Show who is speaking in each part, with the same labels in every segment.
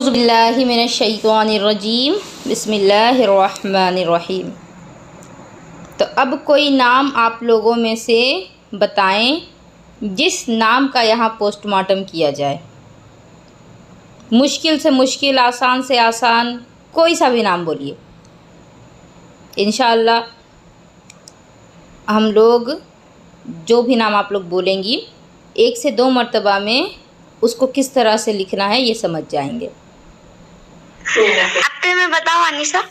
Speaker 1: औज़ुबिल्लाहि मिनश्शैतानिर्रजीम बिस्मिल्लाहिर्रहमानिर्रहीम। तो अब कोई नाम आप लोगों में से बताएं जिस नाम का यहाँ पोस्टमार्टम किया जाए। मुश्किल से मुश्किल, आसान से आसान, कोई सा भी नाम बोलिए। इंशाअल्लाह हम लोग जो भी नाम आप लोग बोलेंगी 1 से 2 मरतबा में उसको किस तरह से लिखना है ये समझ जाएंगे।
Speaker 2: अब पे मैं बताऊँ अनीसा?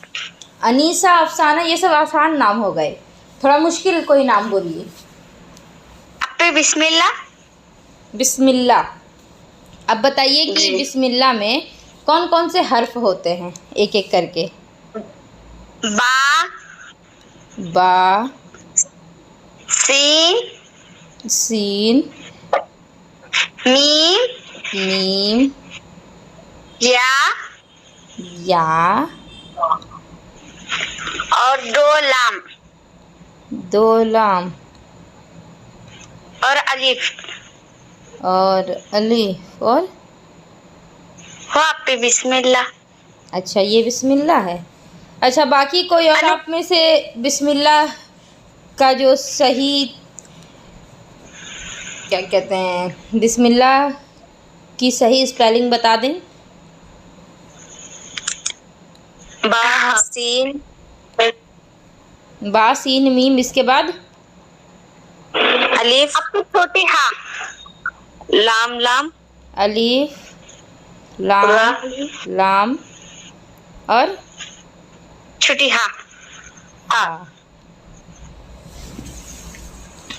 Speaker 1: अनीसा, अफसाना, ये सब आसान नाम हो गए। थोड़ा मुश्किल कोई नाम बोलिए।
Speaker 2: अब पे बिस्मिल्लाह।
Speaker 1: बिस्मिल्लाह। अब बताइए कि बिस्मिल्लाह में कौन कौन से हर्फ होते हैं, एक एक करके। बा, सीन, मीम, या
Speaker 2: और 2 लाम और अलिफ
Speaker 1: और
Speaker 2: हो आप पे बिस्मिल्लाह।
Speaker 1: अच्छा, ये बिस्मिल्लाह है। अच्छा, बाकी कोई और आप में से बिस्मिल्लाह का जो सही क्या कहते हैं, बिस्मिल्लाह की सही स्पेलिंग बता दें। बा, सीन, मीम, इसके बाद
Speaker 2: अलिफ, छोटी हा, लाम,
Speaker 1: अलिफ, लाम और
Speaker 2: छोटी हा।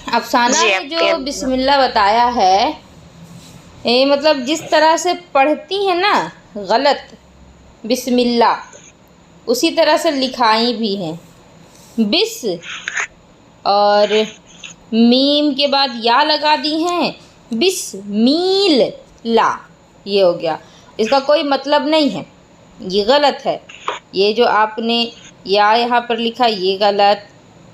Speaker 1: अफसाना ने जो बिस्मिल्लाह बताया है, ये मतलब जिस तरह से पढ़ती है ना गलत बिस्मिल्लाह, उसी तरह से लिखाई भी हैं। बिस और मीम के बाद या लगा दी हैं, बिस्मिल ला, ये हो गया। इसका कोई मतलब नहीं है, ये गलत है। ये जो आपने या यहाँ पर लिखा ये गलत,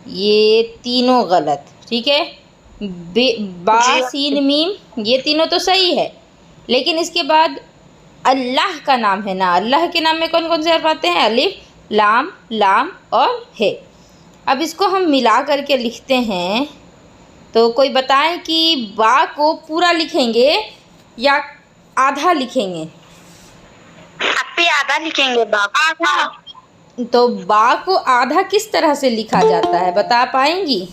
Speaker 1: ये तीनों गलत, ठीक है। बा, सीन, मीम, ये तीनों तो सही है, लेकिन इसके बाद अल्लाह का नाम है ना, अल्लाह के नाम में कौन कौन से हर्फ आते हैं? अलिफ, लाम और है। अब इसको हम मिला करके लिखते हैं, तो कोई बताएं कि बा को पूरा लिखेंगे या आधा लिखेंगे?
Speaker 2: आप पे आधा लिखेंगे। बा आधा।
Speaker 1: तो बा को आधा किस तरह से लिखा जाता है, बता पाएंगी?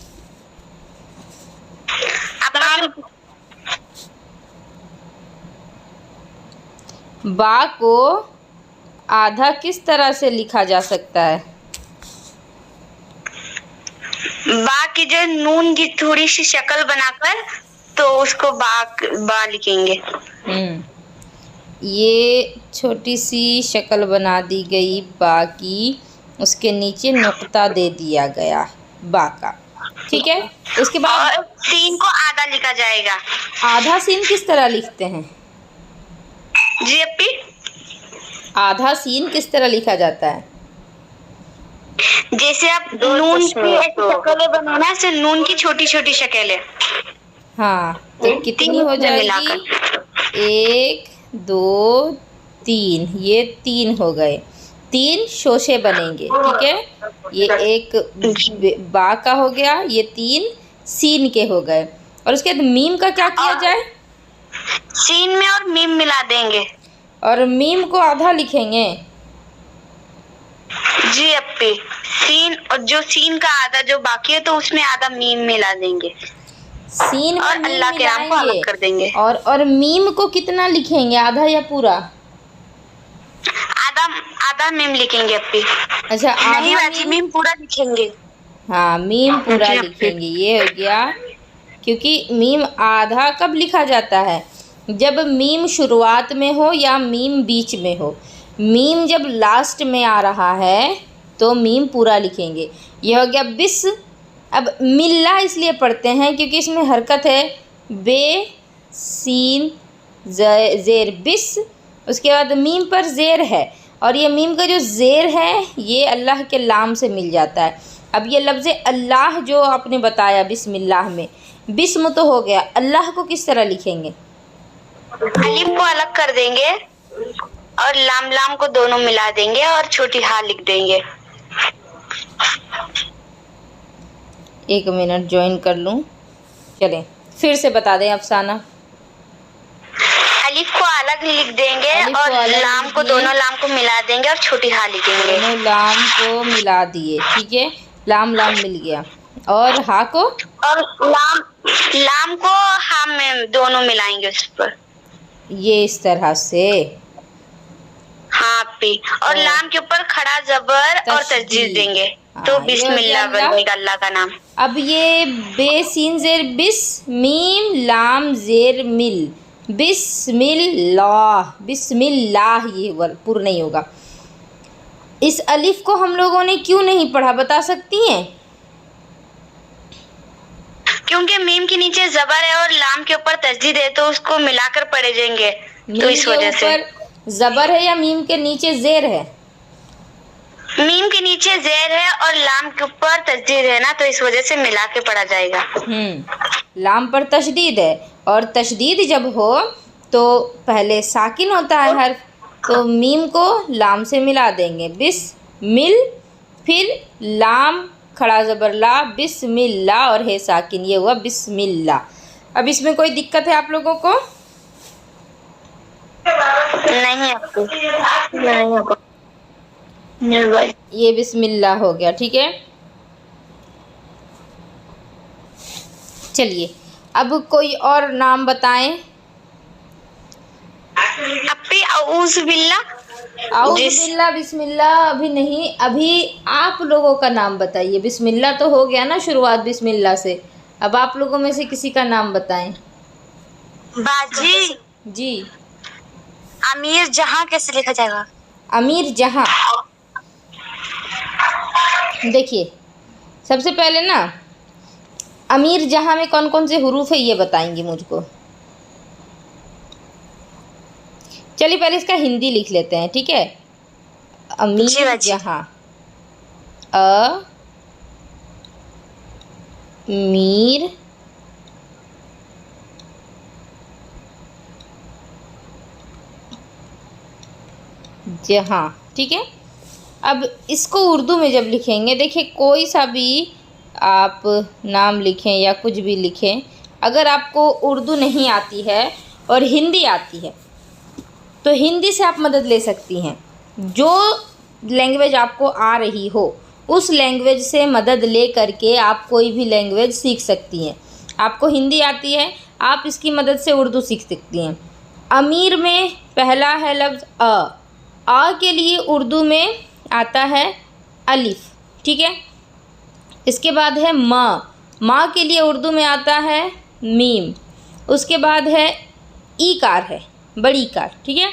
Speaker 1: बा को आधा किस तरह से लिखा जा सकता है?
Speaker 2: बा की जो नून की थोड़ी सी शक्ल बनाकर तो उसको बा लिखेंगे।
Speaker 1: ये छोटी सी शक्ल बना दी गई बा की, उसके नीचे नुक्ता दे दिया गया बा का, ठीक है। उसके बाद
Speaker 2: सीन को आधा लिखा जाएगा।
Speaker 1: आधा सीन किस तरह लिखते हैं?
Speaker 2: जी अपी,
Speaker 1: आधा सीन किस तरह लिखा जाता है?
Speaker 2: जैसे आप नून की शक्लें बनाना, से नून की छोटी छोटी शक्लें।
Speaker 1: हाँ, तो कितनी हो जाएगी? 1 2 3, ये 3 हो गए। 3 शोशे बनेंगे, ठीक है। ये एक बा का हो गया, ये 3 सीन के हो गए। और उसके बाद मीम का क्या किया जाए?
Speaker 2: सीन में और मीम मिला देंगे
Speaker 1: और मीम को आधा लिखेंगे।
Speaker 2: जी अपी, सीन और जो सीन का आधा जो बाकी है तो उसमें आधा मीम मिला देंगे।
Speaker 1: सीन में
Speaker 2: और अल्लाह के नाम को अलग कर देंगे।
Speaker 1: और मीम को कितना लिखेंगे, आधा या पूरा?
Speaker 2: आधा मीम लिखेंगे अपी।
Speaker 1: अच्छा,
Speaker 2: नहीं बाजी, मीम पूरा लिखेंगे।
Speaker 1: हाँ, मीम पूरा लिखेंगे, ये हो गया। क्योंकि मीम आधा कब लिखा जाता है? जब मीम शुरुआत में हो या मीम बीच में हो। मीम जब लास्ट में आ रहा है तो मीम पूरा लिखेंगे। ये हो गया बिस। अब मिल्ला इसलिए पढ़ते हैं क्योंकि इसमें हरकत है, बे, सीन, ज़ेर, बिस। उसके बाद मीम पर ज़ेर है, और ये मीम का जो ज़ेर है ये अल्लाह के लाम से मिल जाता है। अब ये लफ्ज़ अल्लाह जो आपने बताया बिस्मिल्लाह में, बिस्म तो हो गया, अल्लाह को किस तरह लिखेंगे?
Speaker 2: अलिफ को अलग कर देंगे। और लाम लाम को दोनों मिला देंगे और छोटी हा लिख देंगे।
Speaker 1: 1 मिनट ज्वाइन कर लूँ। चलें फिर से बता दें अफसाना।
Speaker 2: अलिफ को अलग लिख देंगे और लाम को दोनों लाम को मिला देंगे और छोटी हा लिखेंगे।
Speaker 1: दोनों लाम को मिला दिए, ठीक है, लाम लाम मिल गया। और हा को,
Speaker 2: और लाम को हा में दोनों मिलाएंगे उस पर,
Speaker 1: ये इस तरह से।
Speaker 2: हाँ पे, और लाम के ऊपर खड़ा जबर और तस्दीद देंगे। तो बिस्मिल्लाह बनेगा अल्लाह का नाम। अब
Speaker 1: ये बेसीन जेर बिस, मीम लाम जेर मिल, बिस्मिल्लाह, बिस्मिल्लाह ये पूर्ण नहीं होगा। इस अलिफ को हम लोगों ने क्यों नहीं पढ़ा, बता सकती हैं?
Speaker 2: क्योंकि मीम के नीचे जबर है और लाम के ऊपर तस्दीद है, तो उसको मिलाकर पढ़े जाएंगे, तो इस वजह से।
Speaker 1: जबर है या मीम के नीचे जेर है?
Speaker 2: मीम के नीचे जेर है और लाम के ऊपर तस्दीद है ना, तो इस वजह से मिला के पढ़ा जाएगा।
Speaker 1: लाम पर तशदीद है, और तशदीद जब हो तो पहले साकिन होता है हर्फ, तो मीम को लाम से मिला देंगे, बिस्मिल, फिर लाम खड़ा जबर ला, बिस्मिल्लाह, और है साकिन, ये हुआ बिस्मिल्लाह। अब इसमें कोई दिक्कत है आप लोगों को?
Speaker 2: नहीं आपको, नहीं आपको।
Speaker 1: ये बिस्मिल्लाह हो गया, ठीक है। चलिए अब कोई और नाम बताएं। औज़ुबिल्लाह, बिस्मिल्लाह अभी नहीं, अभी आप लोगों का नाम बताइए। बिस्मिल्लाह तो हो गया ना शुरुआत बिस्मिल्लाह से, अब आप लोगों में से किसी का नाम बताएं।
Speaker 2: बाजी
Speaker 1: जी।
Speaker 2: अमीर जहां कैसे लिखा जाएगा?
Speaker 1: अमीर जहां, देखिए सबसे पहले ना अमीर जहां में कौन कौन से हुरूफ है ये बताएंगी मुझको। चलिए पहले इसका हिंदी लिख लेते हैं, ठीक है। अमीर जहां, अमीर जहां, ठीक है। अब इसको उर्दू में जब लिखेंगे, देखिए कोई सा भी आप नाम लिखें या कुछ भी लिखें, अगर आपको उर्दू नहीं आती है और हिंदी आती है तो हिंदी से आप मदद ले सकती हैं। जो लैंग्वेज आपको आ रही हो उस लैंग्वेज से मदद ले करके आप कोई भी लैंग्वेज सीख सकती हैं। आपको हिंदी आती है, आप इसकी मदद से उर्दू सीख सकती हैं। अमीर में पहला है लफ्ज़ आ के लिए उर्दू में आता है अलिफ, ठीक है। इसके बाद है माँ के लिए उर्दू में आता है मीम। उसके बाद है ई कार है, बड़ी कार, ठीक है।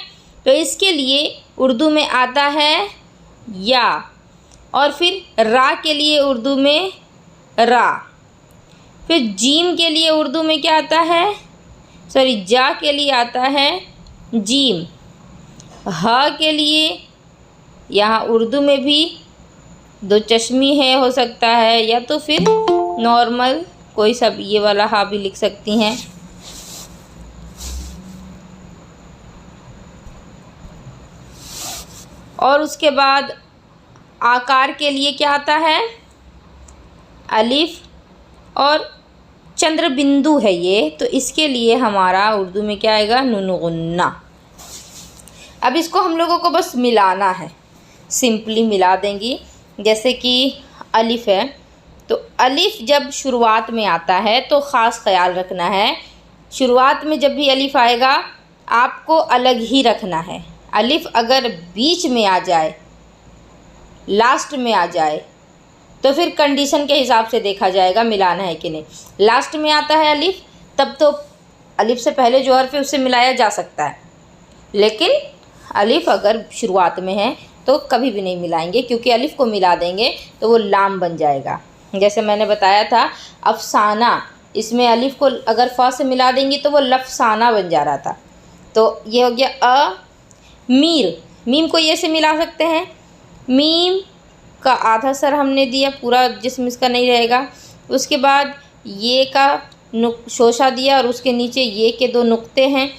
Speaker 1: तो इसके लिए उर्दू में आता है या, और फिर रा के लिए उर्दू में रा। फिर जीम के लिए उर्दू में क्या आता है, सॉरी जा के लिए आता है जीम। हा के लिए यहाँ उर्दू में भी दो चश्मी है हो सकता है, या तो फिर नॉर्मल कोई सा ये वाला हा भी लिख सकती हैं। और उसके बाद आकार के लिए क्या आता है अलिफ, और चंद्र बिंदु है ये, तो इसके लिए हमारा उर्दू में क्या आएगा नून गुन्ना। अब इसको हम लोगों को बस मिलाना है, सिंपली मिला देंगी। जैसे कि अलिफ है, तो अलिफ जब शुरुआत में आता है तो ख़ास ख्याल रखना है, शुरुआत में जब भी अलिफ आएगा आपको अलग ही रखना है। अलिफ अगर बीच में आ जाए, लास्ट में आ जाए, तो फिर कंडीशन के हिसाब से देखा जाएगा मिलाना है कि नहीं। लास्ट में आता है अलिफ, तब तो अलिफ से पहले जो हर्फ है उससे मिलाया जा सकता है, लेकिन अलिफ अगर शुरुआत में है तो कभी भी नहीं मिलाएंगे, क्योंकि अलिफ को मिला देंगे तो वो लाम बन जाएगा। जैसे मैंने बताया था अफसाना, इसमें अलिफ को अगर फ़ा से मिला देंगी तो वो लफसाना बन जा रहा था। तो ये हो गया मीर, मीम को ये से मिला सकते हैं, मीम का आधा सर हमने दिया, पूरा जिस्म इसका नहीं रहेगा। उसके बाद ये का शोशा दिया और उसके नीचे ये के दो नुक्ते हैं,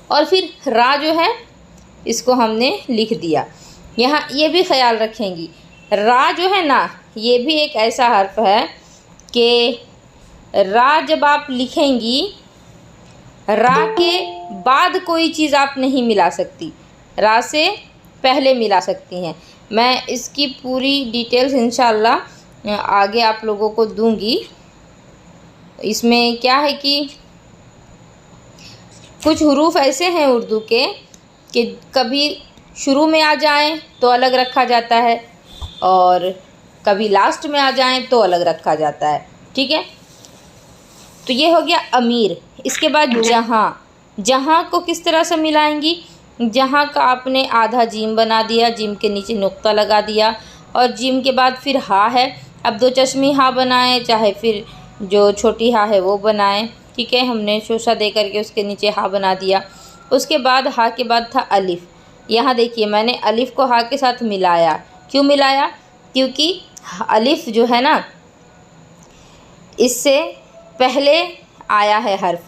Speaker 1: और फिर रा जो है इसको हमने लिख दिया। यहाँ ये भी ख्याल रखेंगी, रा जो है ना, ये भी एक ऐसा हर्फ है कि रा जब आप लिखेंगी, रा के बाद कोई चीज़ आप नहीं मिला सकती, रा से पहले मिला सकती हैं। मैं इसकी पूरी डिटेल्स इंशाल्लाह आगे आप लोगों को दूंगी। इसमें क्या है कि कुछ हुरूफ ऐसे हैं उर्दू के कि कभी शुरू में आ जाएं तो अलग रखा जाता है और कभी लास्ट में आ जाएं तो अलग रखा जाता है। ठीक है, तो ये हो गया अमीर। इसके बाद जहाँ, जहाँ को किस तरह से मिलाएंगी? जहाँ का आपने आधा जीम बना दिया, जीम के नीचे नुक्ता लगा दिया और जीम के बाद फिर हा है। अब दो चश्मी हा बनाएं, चाहे फिर जो छोटी हा है वो बनाएं। ठीक है, हमने शोशा दे करके उसके नीचे हा बना दिया। उसके बाद हा के बाद था अलिफ़। यहाँ देखिए मैंने अलिफ़ को हा के साथ मिलाया। क्यों मिलाया? क्योंकि अलिफ़ जो है ना, इससे पहले आया है हर्फ,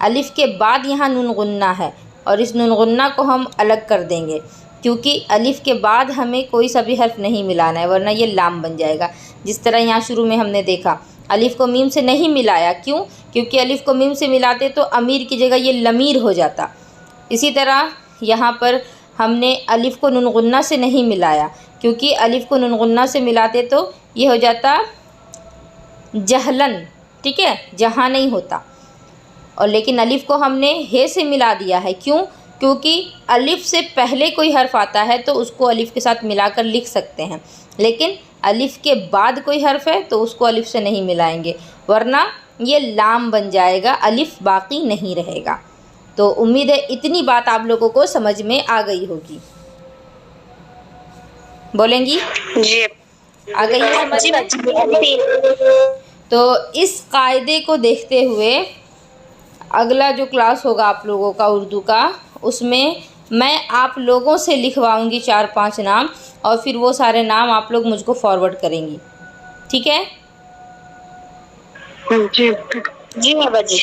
Speaker 1: अलिफ़ के बाद यहाँ नून गुन्ना है और इस नून गुन्ना को हम अलग कर देंगे क्योंकि अलिफ़ के बाद हमें कोई सा भी हर्फ नहीं मिलाना है, वरना ये लाम बन जाएगा। जिस तरह यहाँ शुरू में हमने देखा अलिफ़ को मीम से नहीं मिलाया। क्यों? क्योंकि अलिफ़ को मीम से मिलाते तो अमीर की जगह ये लमीर हो जाता। इसी तरह यहाँ पर हमने अलिफ़ को नून गुन्ना से नहीं मिलाया क्योंकि अलिफ़ को नून गुन्ना से मिलाते तो ये हो जाता जहलन। ठीक है, जहाँ नहीं होता। और लेकिन अलिफ़ को हमने हे से मिला दिया है। क्यों? क्योंकि अलिफ़ से पहले कोई हर्फ आता है तो उसको अलिफ़ के साथ मिलाकर लिख सकते हैं, लेकिन अलिफ़ के बाद कोई हर्फ है तो उसको अलिफ़ से नहीं मिलाएंगे, वरना ये लाम बन जाएगा, अलिफ़ बाकी नहीं रहेगा। तो उम्मीद है इतनी बात आप लोगों को समझ में आ गई होगी। बोलेंगी?
Speaker 2: जी
Speaker 1: आ गई है समझ में? तो इस कायदे को देखते हुए अगला जो क्लास होगा आप लोगों का उर्दू का, उसमें मैं आप लोगों से लिखवाऊंगी 4-5 नाम और फिर वो सारे नाम आप लोग मुझको फॉरवर्ड करेंगी। ठीक है?
Speaker 2: जी बाबा जी।